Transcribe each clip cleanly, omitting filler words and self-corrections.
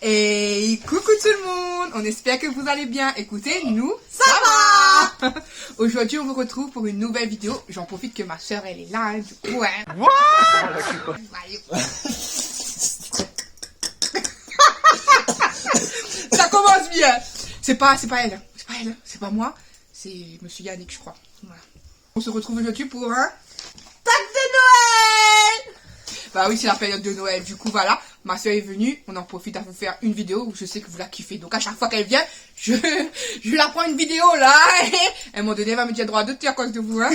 Et coucou tout le monde, on espère que vous allez bien. Écoutez, nous, ça va. Aujourd'hui, on vous retrouve pour une nouvelle vidéo. J'en profite que ma soeur, elle est là, hein, du coup, hein. Ça commence bien. C'est pas elle, c'est pas moi, c'est Monsieur Yannick, je crois. Voilà. On se retrouve aujourd'hui pour un tag de Noël. Bah oui, c'est la période de Noël. Du coup, voilà, ma soeur est venue. On en profite à vous faire une vidéo où je sais que vous la kiffez. Donc, à chaque fois qu'elle vient, je la prends une vidéo là. À un moment donné, elle va me dire droit de tir à cause de vous. Hein.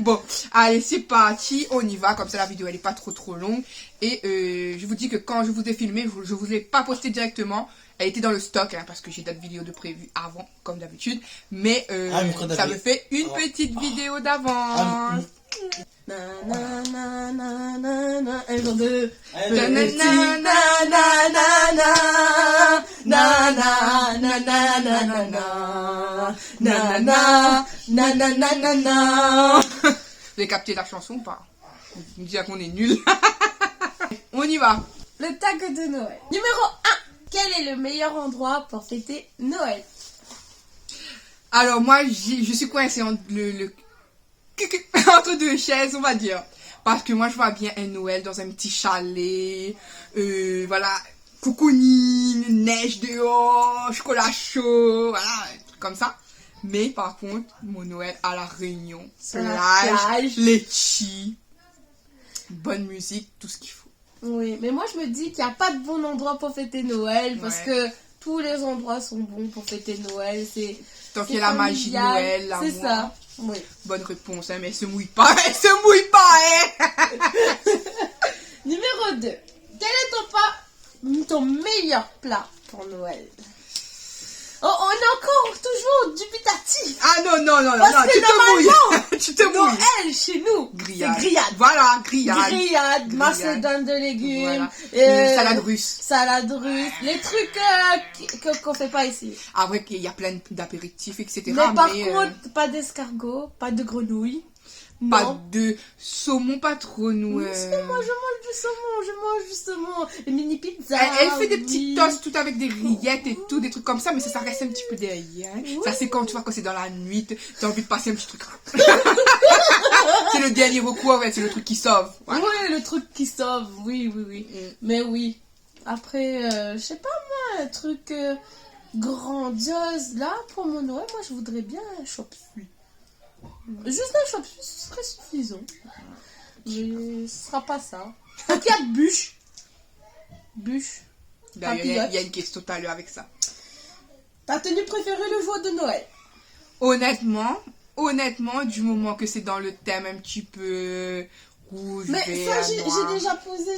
Bon, allez, c'est parti. On y va. Comme ça, la vidéo, elle est pas trop longue. Et je vous dis que quand je vous ai filmé, je vous ai pas posté directement. Elle était dans le stock, hein, parce que j'ai d'autres vidéos de prévues avant, comme d'habitude. Mais ça me fait une petite vidéo d'avance. Vous avez capté la chanson ou pas? Vous me dites qu'on est nuls. On y va. Le tag de Noël. Numéro 1. Quel est le meilleur endroit pour fêter Noël? Alors moi, je suis coincée entre entre deux chaises, on va dire. Parce que moi, je vois bien un Noël dans un petit chalet. Voilà, cocooning, neige dehors, chocolat chaud, voilà, comme ça. Mais par contre, mon Noël à la Réunion, plage, litchi, bonne musique, tout ce qu'il faut. Oui, mais moi je me dis qu'il n'y a pas de bon endroit pour fêter Noël parce que tous les endroits sont bons pour fêter Noël. Tant qu'il y a la magie de Noël, l'amour. C'est ça. Oui. Bonne réponse, hein, mais elle se mouille pas, hein. Numéro 2. Quel est ton meilleur plat pour Noël? Oh, on est encore toujours dubitatif. Ah non, parce que tu te mouilles. Tu te mouilles. Noël, chez nous, grillade. c'est grillade. Voilà, grillade. Grillade, macédoine de légumes. Voilà. Salade russe. Salade russe. Les trucs qu'on fait pas ici. Après, il y a plein d'apéritifs, etc. Mais par contre, pas d'escargot, pas de grenouille. Pas non. de saumon, pas trop, nous. Moi, je mange du saumon. Les mini pizzas. Elle fait des petites toasts tout avec des rillettes et tout, des trucs comme ça, mais ça reste un petit peu derrière. Oui. Ça, c'est quand tu vois, quand c'est dans la nuit, t'as envie de passer un petit truc. C'est le dernier recours, ouais, c'est le truc qui sauve. Voilà. Oui, le truc qui sauve, oui. Mais oui. Après, je sais pas moi, un truc grandiose. Là, pour mon Noël, moi, je voudrais bien un chop-suey. Juste un chop-suey, ce serait suffisant. Mais ce sera pas ça. Donc il y a de bûches. D'ailleurs, il y a une question tout à l'heure avec ça. Ta tenue préférée le jour de Noël? Honnêtement, du moment que c'est dans le thème un petit peu rouge, mais vert, ça, j'ai déjà posé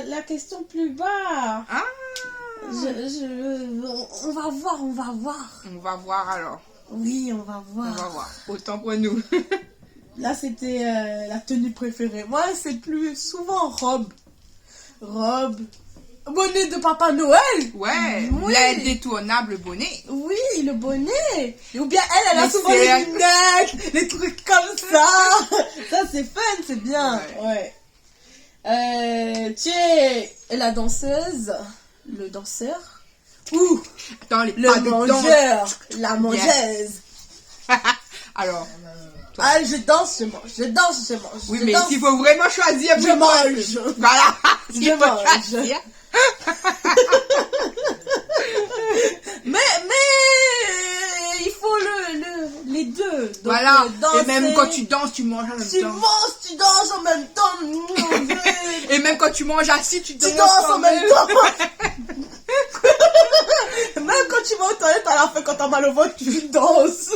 la question plus bas. Ah. On va voir. On va voir alors. Oui, on va voir. Autant pour nous. Là, c'était la tenue préférée. Moi, c'est plus souvent robe. Bonnet de Papa Noël. Ouais, oui. L'indétournable bonnet. Oui, le bonnet. Ou bien elle a souvent les lunettes, les trucs comme ça. Ça, c'est fun, c'est bien. Ouais. Tu es la danseuse, le danseur. Ou le mangeur, la mangeuse. Alors. Ah, je danse, je mange. Oui, mais s'il faut vraiment choisir, je mange. Voilà. Je mange. mais il faut les deux. Donc, voilà. Et même quand tu danses, tu manges en même temps. Tu danses en même temps. Et même quand tu manges assis, tu danses en même temps. Même quand tu vas aux toilettes à la fin, quand t'as mal au ventre, tu danses.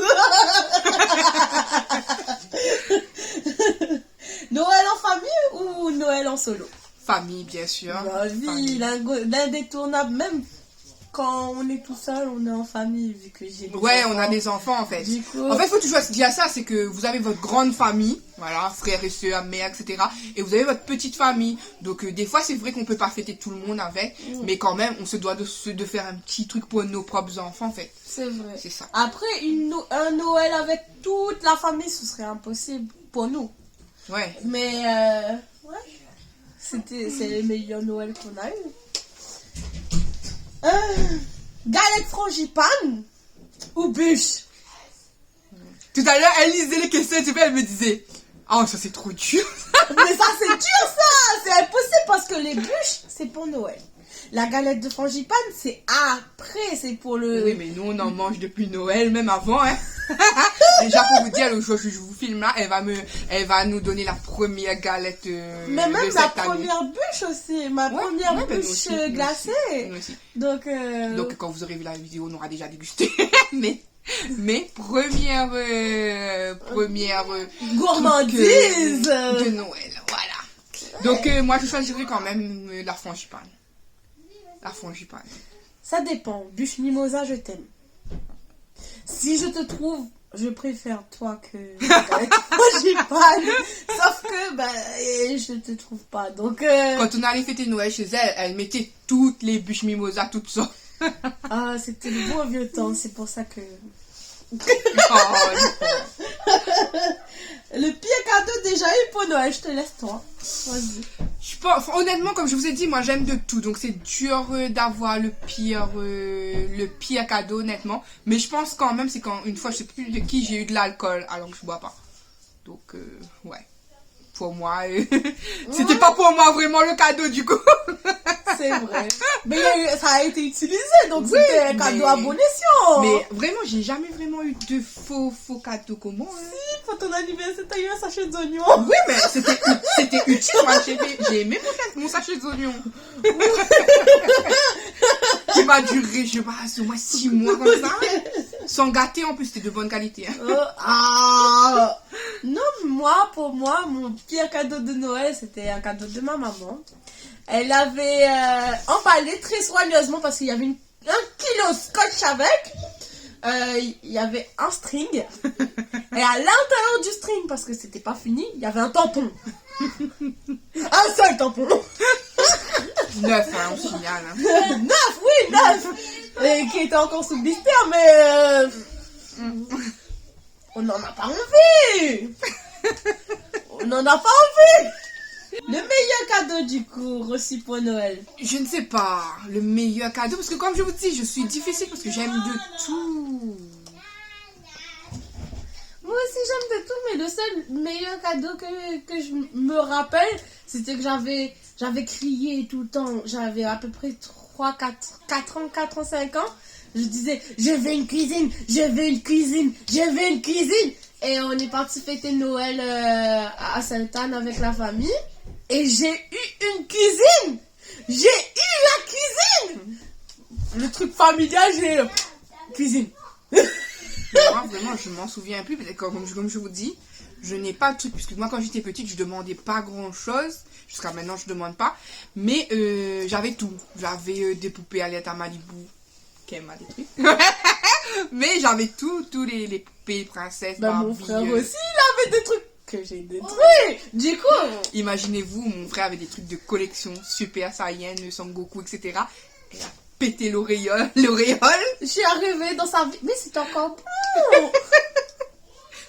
Noël en famille ou Noël en solo? Famille, bien sûr. Oui, l'indétournable, même quand on est tout seul, on est en famille, vu que j'ai des enfants. On a des enfants, en fait. Du coup... En fait, il faut toujours dire ça, c'est que vous avez votre grande famille, voilà, frères et sœurs, mères, etc. Et vous avez votre petite famille. Donc, des fois, c'est vrai qu'on peut pas fêter tout le monde avec, mais quand même, on se doit de faire un petit truc pour nos propres enfants, en fait. C'est vrai. C'est ça. Après, un Noël avec toute la famille, ce serait impossible pour nous. Ouais. Mais, c'est le meilleur Noël qu'on a eu. Galette frangipane ou bûche? Tout à l'heure, elle lisait les questions, tu vois, elle me disait, oh, ça c'est trop dur. Mais ça, c'est dur, ça! C'est impossible parce que les bûches, c'est pour Noël. La galette de frangipane, c'est après, c'est pour le... Oui, mais nous, on en mange depuis Noël, même avant, hein. Déjà, pour vous dire, le jour où je vous filme là, elle va nous donner la première galette Mais de même cette ma année. première bûche aussi, ma Ouais, première ouais, ben, nous bûche aussi, nous glacée. aussi, nous aussi. Donc, Donc, quand vous aurez vu la vidéo, on aura déjà dégusté. mais première gourmandise. de Noël, voilà. Donc, moi, je choisirais quand même la frangipane. La frangipane. Ça dépend. Bûche mimosa, je t'aime. Si je te trouve, je préfère toi que galette frangipane. Sauf que, je te trouve pas. Donc, Quand on allait fêter Noël chez elle, elle mettait toutes les bûches mimosa, toutes sortes. ah, c'était le bon vieux temps. C'est pour ça que... Oh, Le pire cadeau déjà eu pour Noël, je te laisse toi. Vas-y. je pense, honnêtement, comme je vous ai dit, moi j'aime de tout, donc c'est dur d'avoir le pire cadeau, honnêtement. Mais je pense quand même, c'est quand une fois, je sais plus de qui, j'ai eu de l'alcool, alors que je bois pas. Donc, ouais. Pour moi, c'était pas pour moi vraiment le cadeau du coup. C'est vrai. Mais ça a été utilisé, donc Oui, c'était un cadeau à bon escient. Mais vraiment, j'ai jamais vraiment eu de faux cadeaux comment. Pour ton anniversaire, t'as eu un sachet d'oignons. Oui, mais c'était utile. Moi, j'ai aimé mon sachet d'oignons. Qui m'a duré, je sais pas, au moins 6 mois comme ça. Sans gâter, en plus, c'était de bonne qualité. Hein. Non, pour moi, mon pire cadeau de Noël, c'était un cadeau de ma maman. Elle avait emballé très soigneusement parce qu'il y avait 1 kilo scotch avec. Il y avait un string. Et à l'intérieur du string, parce que c'était pas fini, il y avait un tampon. Un seul tampon. 9, hein, on signale. Hein. 9, oui, 9. Et qui était encore sous blister, mais on n'en a pas envie. On n'en a pas envie. Le meilleur cadeau du coup reçu pour Noël. Je ne sais pas, le meilleur cadeau, parce que comme je vous dis, je suis difficile parce que j'aime de tout. Moi aussi j'aime de tout, mais le seul meilleur cadeau que je me rappelle, c'était que j'avais crié tout le temps. J'avais à peu près 4 ans, 5 ans. Je disais, je veux une cuisine, je veux une cuisine, je veux une cuisine. Et on est parti fêter Noël à Sainte-Anne avec la famille. Et j'ai eu une cuisine. J'ai eu la cuisine. Le truc familial, j'ai cuisine. Moi, vraiment, je m'en souviens plus. Parce que comme je vous dis, je n'ai pas de truc. Puisque moi, quand j'étais petite, je demandais pas grand-chose. Jusqu'à maintenant, je demande pas. Mais j'avais tout. J'avais des poupées à lettres à Malibu. Qu'elle m'a détruit. Mais j'avais tous les poupées princesses. Mon Barbie, frère aussi, il avait des trucs que j'ai détruits. Du coup, imaginez-vous, mon frère avait des trucs de collection. Super Saiyan, Son Goku, etc. Elle a pété l'auréole. je suis arrivée dans sa vie. Mais c'est encore bon.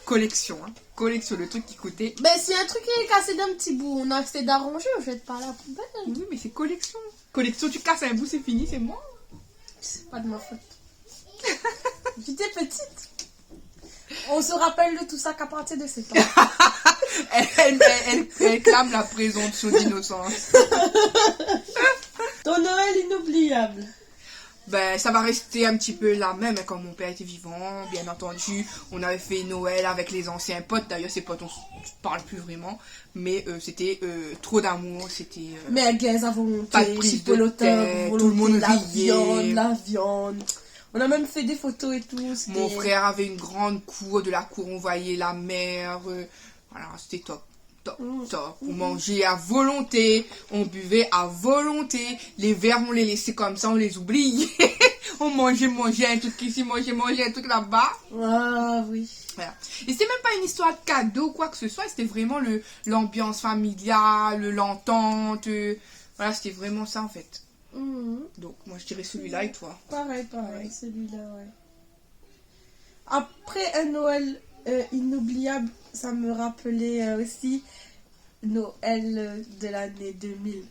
Collection, hein. Collection, le truc qui coûtait. Mais si un truc est cassé d'un petit bout, on a essayé d'arranger, on jette pas à la poubelle. Oui, mais c'est collection. Collection, tu casses un bout, c'est fini, c'est moi. C'est pas de ma faute. J'étais petite. On se rappelle de tout ça qu'à partir de 7 ans. elle clame la présomption d'innocence. Ton Noël inoubliable. Ben, ça va rester un petit peu la même, hein, quand mon père était vivant, bien entendu. On avait fait Noël avec les anciens potes. D'ailleurs, ces potes, on se parle plus vraiment. Mais c'était trop d'amour, c'était... Mais gaze à volonté, pas de prise de tête, tout le monde riait. la viande. On a même fait des photos et tout. Mon frère avait une grande cour, de la cour, on voyait la mer. Voilà, c'était top. Top. On mangeait à volonté, on buvait à volonté. Les verres, on les laissait comme ça, on les oubliait. On mangeait un truc ici, mangeait un truc là-bas. Ah oui. Voilà. Et c'était même pas une histoire de cadeau ou quoi que ce soit, c'était vraiment l'ambiance familiale, l'entente. Voilà, c'était vraiment ça en fait. Donc, moi je dirais celui-là et toi. Pareil, celui-là, ouais. Après un Noël inoubliable, ça me rappelait aussi Noël de l'année 2000,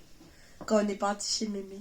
quand on est parti chez Mémé.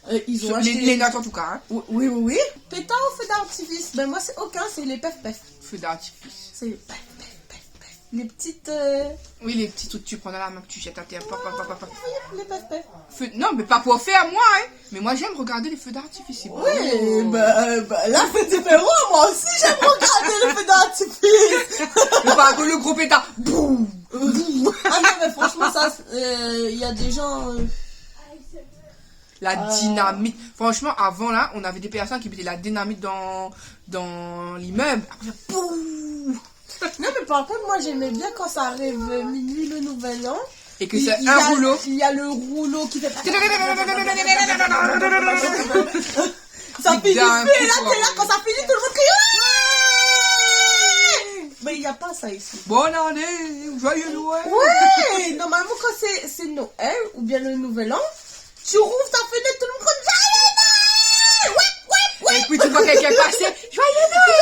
Ils ont Les acheté... notes en tout cas. Hein. Oui, oui, oui. Pétard ou feu d'artifice? Ben moi, c'est aucun, c'est les pef-pef. Feu d'artifice. C'est les pef-pef. Les petites... Oui, les petits trucs que tu prends dans la main que tu jettes à terre. Les pef-pef. Non, mais pas pour faire moi, hein. Mais moi, j'aime regarder les feux d'artifice. C'est beau. Oui, bah là, c'est différent. Moi aussi, j'aime regarder le feu d'artifice. Le gros pétard. Boum. Ah non, mais franchement, ça, il y a des gens... La dynamite. Franchement, avant là, on avait des personnes qui mettaient la dynamite dans l'immeuble. Après, boum. Non, mais par contre, moi, j'aimais bien quand ça arrive minuit le nouvel an. Et que c'est un rouleau. Il y a le rouleau qui fait... Ça finit plus, là, t'es là, quand ça finit, tout le monde crie. Mais il n'y a pas ça ici. Bonne année, joyeux Noël. Ouais, normalement, quand c'est Noël ou bien le nouvel an, tu rouvres ta fenêtre, tout le monde crie joyeux Noël. Ouais. Et puis tu vois quelqu'un passer, joyeux Noël.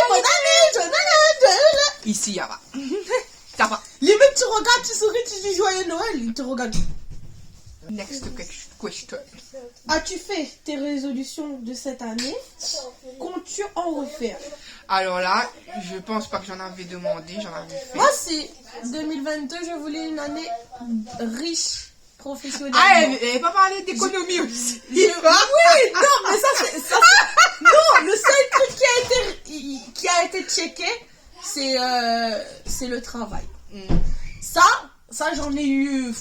Bonne année, Ici, il y a pas. T'as pas. Limite, tu regardes, tu souris, tu dis joyeux Noël, il te regarde. Next question. As-tu fait tes résolutions de cette année? Comptes-tu en refaire? Alors là, je pense pas que j'en avais demandé, j'en avais fait. Moi, c'est 2022, je voulais une année riche professionnellement. Ah, elle n'avait pas parlé d'économie aussi. Oui, non, mais ça, c'est... Non, le seul truc qui a été checké, c'est le travail. Ça, j'en ai eu...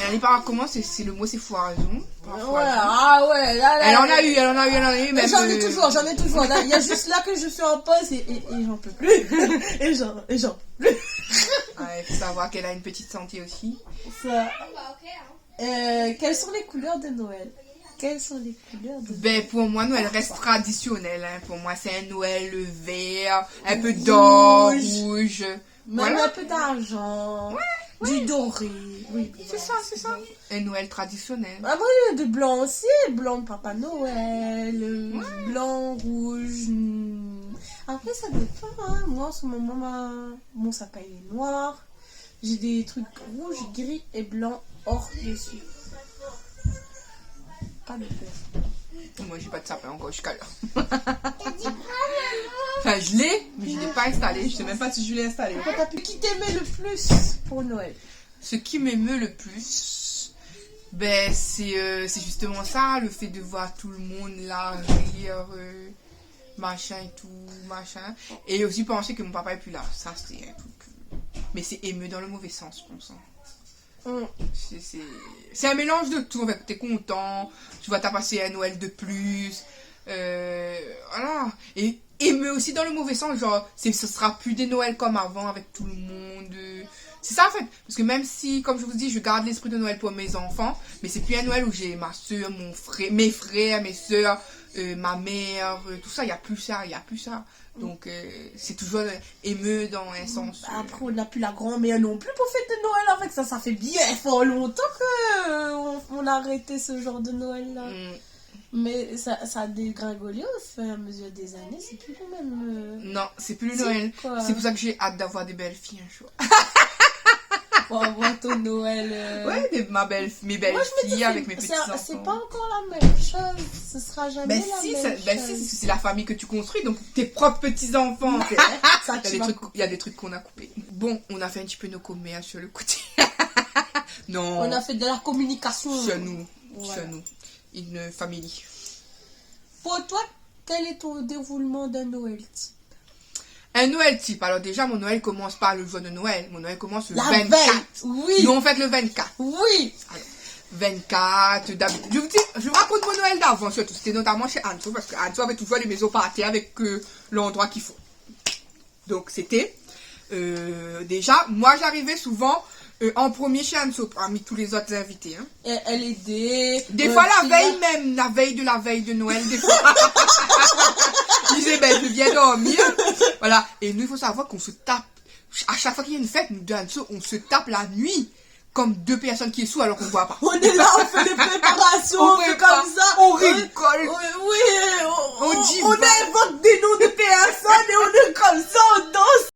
Elle n'est pas comment, c'est le mot, c'est foiraison. Ouais, ah ouais, là, Elle en a eu, mais même. j'en ai toujours. Il y a juste là que je suis en pause et j'en peux plus. et j'en peux plus. Il faut savoir qu'elle a une petite santé aussi. Ça. Quelles sont les couleurs de Noël? Ben, pour moi, Noël reste traditionnel. Hein. Pour moi, c'est un Noël vert, un peu d'or, rouge. Même un peu d'argent. Du doré. Oui, c'est ça. Un Noël traditionnel. Ah bon, il y a de blanc aussi. Blanc de Papa Noël. Blanc, rouge. Après, ça dépend. Hein. Moi, en ce moment, mon sapin est noir. J'ai des trucs rouges, gris et blanc hors dessus. Pas de peur. Moi, j'ai pas de sapin encore jusqu'à là. Enfin, je l'ai, mais je l'ai pas installé. Je sais même pas si je l'ai installé. Qui t'aimait le plus pour Noël? Ce qui m'émeut le plus, ben, c'est justement ça, le fait de voir tout le monde là, rire, machin et tout, machin. Et aussi penser que mon papa est plus là. Ça, c'est un truc. Mais c'est émeu dans le mauvais sens, je pense. C'est un mélange de tout. En fait, t'es content, tu vois, t'as passé un Noël de plus. Voilà. Et émeu aussi dans le mauvais sens, genre, ce sera plus des Noëls comme avant avec tout le monde. C'est ça en fait. Parce que même si, comme je vous dis, je garde l'esprit de Noël pour mes enfants, mais c'est plus un Noël où j'ai ma soeur, mon frère, mes frères, mes soeurs, ma mère, tout ça, il n'y a plus ça. Donc, c'est toujours émeu dans un sens. Après, on n'a plus la grand-mère non plus pour fêter Noël avec ça. Ça fait bien fort longtemps qu'on a arrêté ce genre de Noël-là. Mais ça a dégringolé au fur et à mesure des années. C'est plus le même... Non, c'est plus le Noël. C'est pour ça que j'ai hâte d'avoir des belles filles un jour. Pour avoir ton Noël... Ouais, mes belles filles avec mes petits enfants. C'est pas encore la même chose. Ce sera jamais la même chose. Si, c'est la famille que tu construis, donc tes propres petits-enfants. Il y a des trucs qu'on a coupés. Bon, on a fait un petit peu nos commerces sur le côté. Non. On a fait de la communication. Sur nous. Une famille. Pour toi, quel est ton déroulement d'un Noël type? Un Noël type. Alors déjà, mon Noël commence pas le jour de Noël. Mon Noël commence le 24. Veille. Oui. Nous, on fête le 24. Oui. Alors, 24, je vous raconte mon Noël d'avant, surtout. C'était notamment chez Anto, parce que Anto avait toujours les maisons par terre avec l'endroit qu'il faut. Donc, c'était... déjà, moi, j'arrivais souvent... en premier chez Anso, parmi tous les autres invités. Hein. Et elle aidait. Des fois, la veille de Noël, des fois. Je disais, ben, je viens dormir. Voilà. Et nous, il faut savoir qu'on se tape. À chaque fois qu'il y a une fête, nous, de Anso, on se tape la nuit. Comme deux personnes qui sont sous alors qu'on ne voit pas. On est là, on fait des préparations, on fait comme ça. On rigole. Oui, dit. On invente des noms de personnes et on est comme ça, on danse.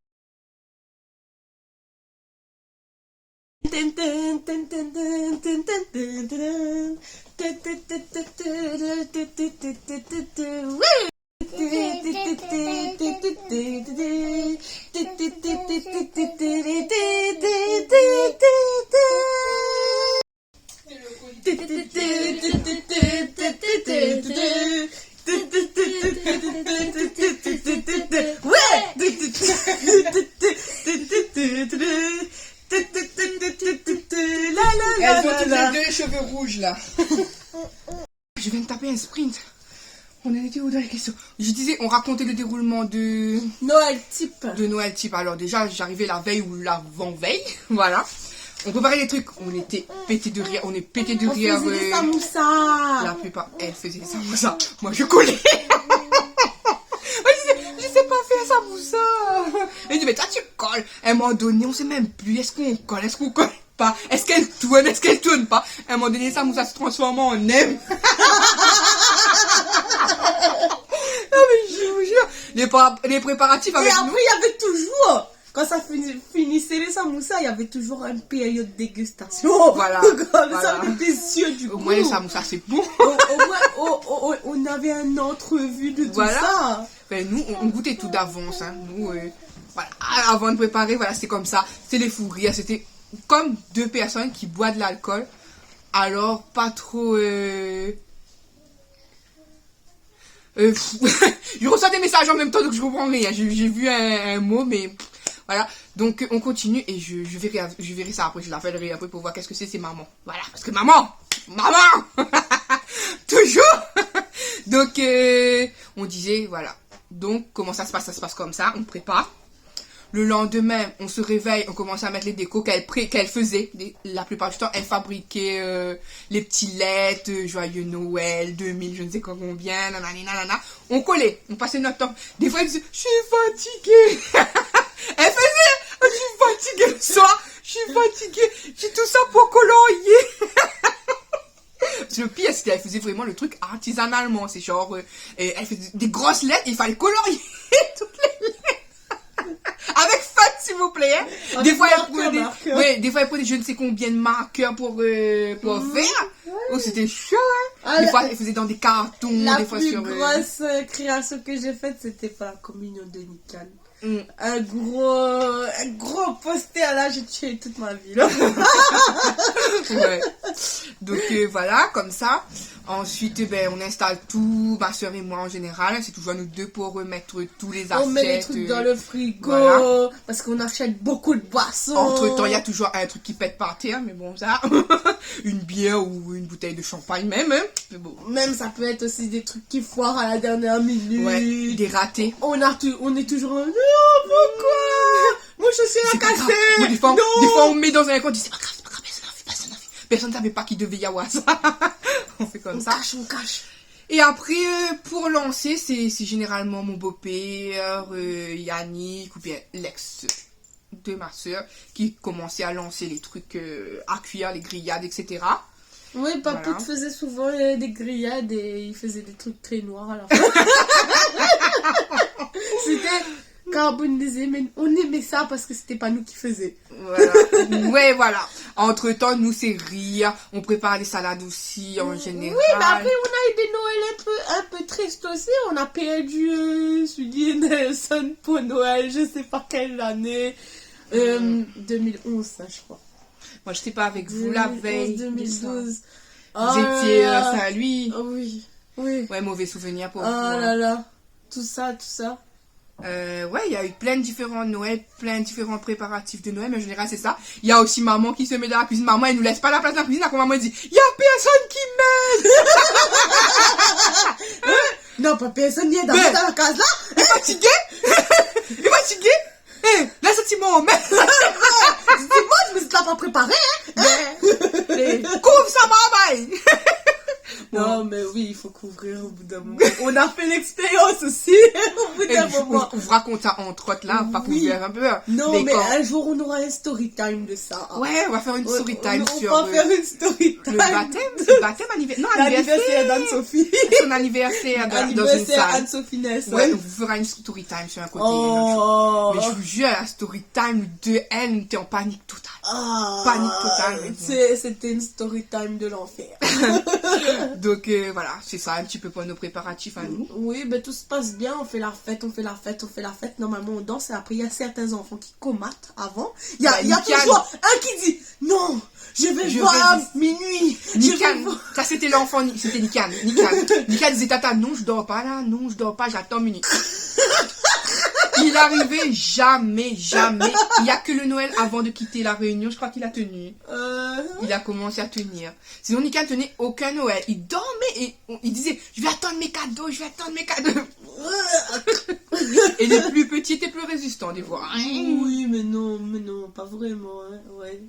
Elles ont toutes les deux les cheveux rouges là. Je viens de taper un sprint. On en était où dans la question? Je disais, on racontait le déroulement de Noël type. Noël type. Alors déjà, j'arrivais la veille ou l'avant-veille. Voilà. On préparait les trucs. On était pété de rire. On est pété de rire. On faisait des samoussas. La plupart, elles faisaient des samoussas. Moi, je collais. Je sais pas faire samoussa. Elle dit, mais toi, tu colles. À un moment donné, on sait même plus. Est-ce qu'on colle? Est-ce qu'on colle pas? Est-ce qu'elle tourne? Est-ce qu'elle tourne pas? À un moment donné, samoussa se transforme en nem. Non, mais je vous jure. Les préparatifs Et avec après, nous. il y avait toujours, quand ça finissait les samoussas, il y avait toujours une période de dégustation. Voilà. Comme Voilà. ça, on était sûrs du Au coup. moins, les samoussas, c'est bon. Au moins, on avait un entrevue de tout Voilà. ça. Ben, nous, on goûtait tout d'avance. Hein. Nous, voilà, avant de préparer, voilà, c'était comme ça. C'était les fous rires. C'était comme deux personnes qui boivent de l'alcool. Alors, pas trop... je reçois des messages en même temps, donc je comprends rien. J'ai vu un mot, mais voilà. Donc, on continue et je verrai ça après. Je l'appellerai après pour voir qu'est-ce que c'est maman. Voilà, parce que maman toujours. Donc, on disait, voilà. Donc, comment ça se passe? Ça se passe comme ça, on prépare. Le lendemain, on se réveille, on commence à mettre les décos qu'elle faisait. La plupart du temps, elle fabriquait les petits lettres, Joyeux Noël, 2000, je ne sais pas combien, nanani, nanana. On collait, on passait notre temps. Des fois, elle disait, je suis fatiguée. Elle faisait, je suis fatiguée le soir, je suis fatiguée, j'ai tout ça pour colorier. Parce que le pire, c'est qu'elle faisait vraiment le truc artisanalement. C'est genre, elle faisait des grosses lettres, il fallait colorier toutes les lettres. Avec fun, s'il vous plaît. Hein. Des fois, elle prenait je ne sais combien de marqueurs pour faire. Oh, c'était chaud. Hein. Des fois, elle faisait dans des cartons. La des fois plus sur, grosse création que j'ai faite, c'était pour la communion de Nican. Un gros poster là, j'ai tué toute ma vie là. Ouais. Donc voilà, comme ça. Ensuite, ben, on installe tout, ma soeur et moi en général. C'est toujours nous deux pour remettre tous les assiettes. On met les trucs dans le frigo, voilà. parce qu'on achète beaucoup de boissons. Entre temps, il y a toujours un truc qui pète par terre, mais bon, ça, une bière ou une bouteille de champagne même. Hein. Mais bon. Même ça peut être aussi des trucs qui foirent à la dernière minute. Ouais, des ratés. On est toujours non, pourquoi mon chaussure a cassé. Oui, des fois, on met dans un coin, on dit c'est pas grave, personne n'a vu. Personne ne savait pas qu'il devait y avoir ça. On fait comme ça. On cache. Et après, pour lancer, c'est généralement mon beau-père, Yannick, ou bien l'ex de ma soeur, qui commençait à lancer les trucs à cuire, les grillades, etc. Oui, Papout Voilà. faisait souvent des grillades et il faisait des trucs très noirs à la fin. C'était carbonisé, mais on aimait ça parce que c'était pas nous qui faisions. Voilà. Ouais, voilà. Entre temps, nous, c'est rire. On prépare les salades aussi, en général. Oui, mais après, on a eu des Noëls un peu tristes aussi. On a perdu Julie Nelson pour Noël, je sais pas quelle année. 2011, ça, je crois. Moi, je n'étais pas avec vous la veille. 2012. Vous étiez Saint-Louis. Oh, oui, oui. Ouais, mauvais souvenir pour Oh vous. hein. là là. Tout ça. Ouais, il y a eu plein de différents Noëls, plein de différents préparatifs de Noël, mais en général, c'est ça. Il y a aussi maman qui se met dans la cuisine. Maman, elle nous laisse pas la place dans la cuisine. Après, maman, elle dit, il y a personne qui m'aide. Non, pas personne n'y est dans Mais- la case là. Il est fatigué. Il est fatigué. Laisse-moi, mais Moi, je me suis pas préparée. couvre ça, maman. Non, mais oui, il faut couvrir au bout d'un moment. On a fait l'expérience aussi au bout Et d'un je moment. vous raconte ça entre autres là, pas pour Oui. faire un peu. Non, mais quand- un jour, on aura un story time de ça. Ouais, on va faire une story time on sur va faire une story time. le baptême. C'est le baptême anniversaire. Non, L'anniversaire anniversaire. d'Anne-Sophie. Son anniversaire dans une Anniversaire salle. Anne-Sophie Nelson. Ouais, on vous fera une story time sur un côté. Oh. Mais je vous jure, la story time de elle, on était en panique totale. Ah. Panique totale, mais bon. C'était une story time de l'enfer. Donc voilà, c'est ça un petit peu pour nos préparatifs à nous. Oui, ben tout se passe bien, on fait la fête, on fait la fête, on fait la fête. Normalement, on danse et après, il y a certains enfants qui comatent avant. Il y a Nickel. toujours un qui dit non, je vais voir à minuit. Je vais Nikan, voir. ça c'était l'enfant, c'était Nikan. Nikan disait tata, non, je dors pas là, non, je dors pas, j'attends minuit. Il arrivait jamais. Il n'y a que le Noël avant de quitter la réunion, je crois qu'il a tenu. Il a commencé à tenir. Sinon, Nikan tenait aucun Noël. Il dormait et il disait, je vais attendre mes cadeaux. Et les plus petits étaient plus résistants, des fois. Oui, mais non, pas vraiment. Hein. Ouais.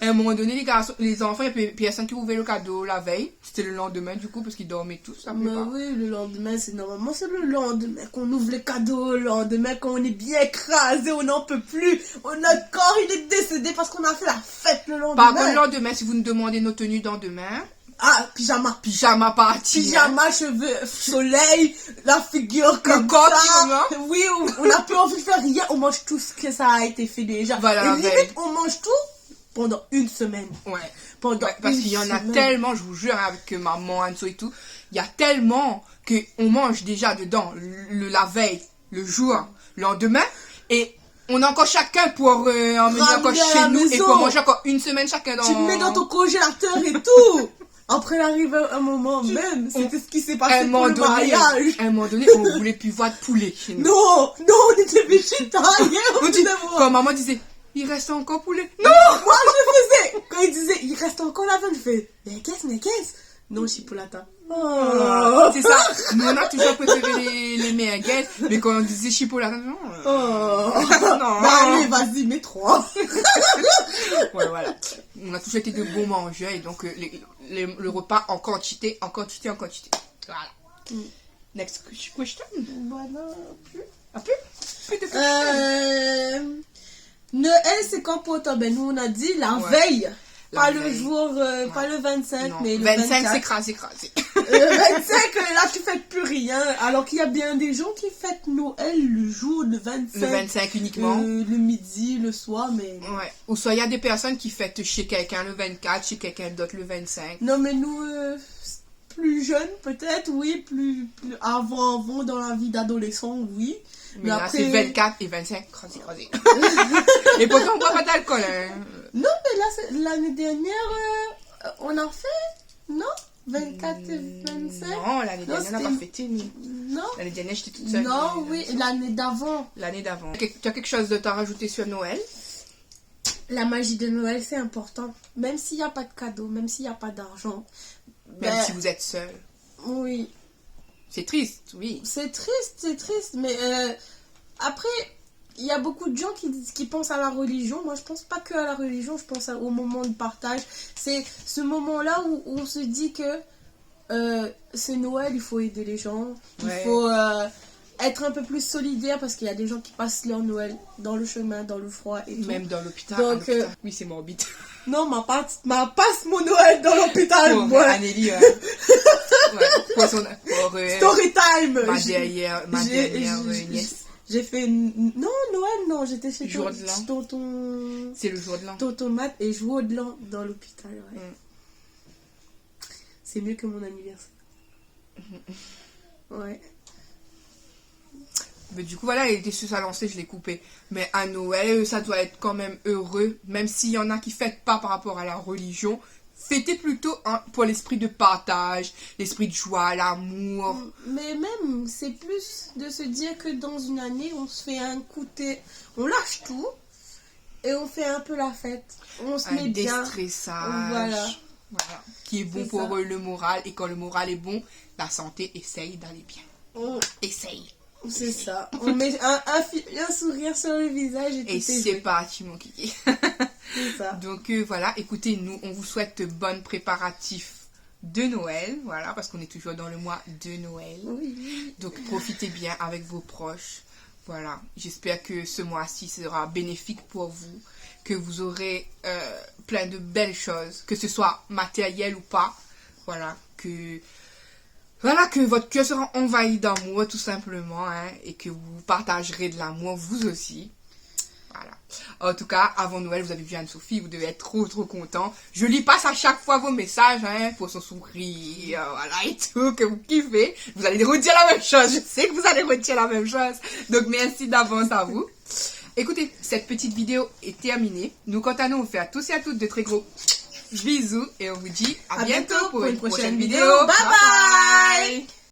À un moment donné, les enfants, il y a personne qui ouvrait le cadeau la veille. C'était le lendemain, du coup, parce qu'ils dormaient tous. Mais oui, le lendemain, c'est le lendemain qu'on ouvre les cadeaux, le lendemain quand on est bien écrasé, on n'en peut plus. Notre corps, il est décédé parce qu'on a fait la fête le lendemain. Par contre, le lendemain, si vous nous demandez nos tenues dans demain. Ah, pyjama. Pyjama party. Pyjama, cheveux, soleil, la figure comme corps ça. Oui, on n'a plus envie de faire rien. On mange tout ce que ça a été fait déjà. Voilà, et limite, on mange tout pendant une semaine. Ouais. Parce qu'il y en a tellement, je vous jure, avec maman, Anso et tout, il y a tellement qu'on mange déjà dedans la veille, le jour, le lendemain, et on a encore chacun pour emmener encore chez nous et pour manger encore une semaine chacun dans... Tu te mets dans ton congélateur et tout. Après, il arrive un moment même, c'était ce qui s'est passé pour le mariage. À un moment donné, on voulait plus voir de poulet chez nous. Non, on était végétariens. Quand maman disait... Il reste encore poulet. Non, moi je faisais. Quand il disait, il reste encore la viande, je fais, mais qu'est-ce non, chipolata. Oh. C'est ça. Nous, on a toujours préféré les merguez, mais quand on disait chipolata, non. Non. Bah allez, vas-y, mets 3. Ouais, voilà. On a toujours été de bons mangeurs, et donc le repas en quantité. Voilà. Next question. Voilà, plus. Un peu plus de questions. Noël, c'est quand pour toi? Ben, nous, on a dit la veille. Pas le jour, pas le 25, non. Mais le 25, c'est écrasé. Le 25, là, tu fêtes plus rien. Alors qu'il y a bien des gens qui fêtent Noël le jour, le 25. Le 25 uniquement. Le midi, le soir, mais... Ouais. Ou soit il y a des personnes qui fêtent chez quelqu'un le 24, chez quelqu'un d'autre le 25. Non, mais nous, plus jeunes, peut-être, oui. Plus avant, dans la vie d'adolescent, oui. Mais là, après... c'est 24 et 25, crasé. Et pourtant, on boit pas d'alcool, hein. Non, mais là, l'année dernière, on a fait, non? 24 et 25? Non, l'année dernière, on n'a pas fêté, nous. Non? L'année dernière, j'étais toute seule. Non, oui, l'année d'avant. Tu as quelque chose de t'as rajouté sur Noël? La magie de Noël, c'est important. Même s'il n'y a pas de cadeau, même s'il n'y a pas d'argent. Même si vous êtes seul. Oui. C'est triste, oui. C'est triste, mais après, il y a beaucoup de gens qui pensent à la religion. Moi, je pense pas que à la religion, je pense au moment de partage. C'est ce moment-là où on se dit que c'est Noël, il faut aider les gens, il faut être un peu plus solidaire parce qu'il y a des gens qui passent leur Noël dans le chemin, dans le froid et tout. Même dans l'hôpital. Donc, oui, c'est morbide. Non, ma passe mon Noël dans l'hôpital. Pour Anélie, pour story time. Ma dernière nièce. J'ai fait... Non, Noël, non. J'étais chez tonton... C'est le jour de l'an. Tonton Matt et jour de l'an dans l'hôpital, ouais. C'est mieux que mon anniversaire. Ouais. Mais du coup, voilà, il était sur sa lancée, je l'ai coupé. Mais à Noël, ça doit être quand même heureux. Même s'il y en a qui ne fêtent pas par rapport à la religion. Fêtez plutôt pour l'esprit de partage, l'esprit de joie, l'amour. Mais même, c'est plus de se dire que dans une année, on se fait un coup de... On lâche tout et on fait un peu la fête. On se met bien. Un déstressage. Voilà. Qui est bon pour le moral. Et quand le moral est bon, la santé essaye d'aller bien. Essaye. C'est ça. On met un sourire sur le visage et c'est parti, mon kiki. C'est ça. Donc voilà, écoutez, nous, on vous souhaite de bons préparatifs de Noël. Voilà, parce qu'on est toujours dans le mois de Noël. Oui. Donc profitez bien avec vos proches. Voilà, j'espère que ce mois-ci sera bénéfique pour vous. Que vous aurez plein de belles choses. Que ce soit matériel ou pas. Voilà, que votre cœur sera envahi d'amour, tout simplement, hein, et que vous partagerez de l'amour, vous aussi. Voilà. En tout cas, avant Noël, vous avez vu Anne-Sophie, vous devez être trop contents. Je lis passe à chaque fois vos messages, hein, pour son sourire, voilà, et tout, que vous kiffez. Vous allez redire la même chose, je sais que vous allez redire la même chose. Donc, merci d'avance à vous. Écoutez, cette petite vidéo est terminée. Nous, quant à nous, on fait à tous et à toutes de très gros bisous et on vous dit à bientôt pour une prochaine vidéo. Bye bye!